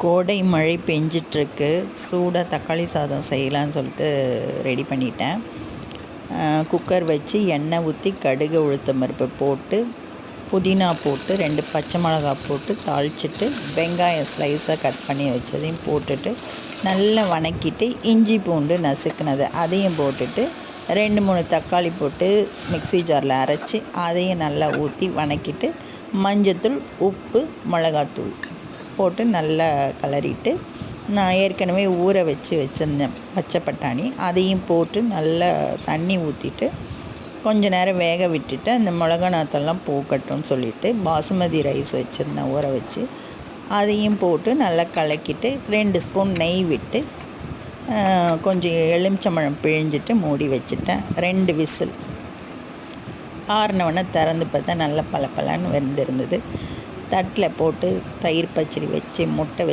கோடை மழை பெஞ்சிட்ருக்கு. சூடாக தக்காளி சாதம் செய்யலான்னு சொல்லிட்டு ரெடி பண்ணிட்டேன். குக்கர் வச்சு எண்ணெய் ஊற்றி கடுகு உளுத்தம் பருப்பு போட்டு புதினா போட்டு 2 பச்சை மிளகா போட்டு தாளிச்சிட்டு வெங்காயம் ஸ்லைஸாக கட் பண்ணி வச்சதையும் போட்டுட்டு நல்லா வணக்கிட்டு இஞ்சி பூண்டு நசுக்குனது அதையும் போட்டுட்டு 2-3 தக்காளி போட்டு மிக்ஸி ஜாரில் அரைச்சி அதையும் நல்லா ஊற்றி வணக்கிட்டு மஞ்சத்தூள் உப்பு மிளகாத்தூள் போட்டு நல்லா கிளறிட்டு நான் ஏற்கனவே ஊற வச்சுருந்தேன் பச்சை பட்டாணி அதையும் போட்டு நல்லா தண்ணி ஊற்றிட்டு கொஞ்ச நேரம் வேக விட்டுட்டு அந்த மிளகா நாற்றெல்லாம் போக்கட்டும்னு சொல்லிவிட்டு பாசுமதி ரைஸ் வச்சுருந்தேன் ஊற வச்சு அதையும் போட்டு நல்லா கலக்கிட்டு 2 ஸ்பூன் நெய் விட்டு கொஞ்சம் எலுமிச்சம்பழம் பிழிஞ்சிட்டு மூடி வச்சுட்டேன். 2 விசில் ஆறினவொடனே திறந்து பார்த்தா நல்லா பளபளன்னு வெந்திருந்தது. தட்டில் போட்டு தயிர் பச்சடி வச்சு முட்டை வச்சு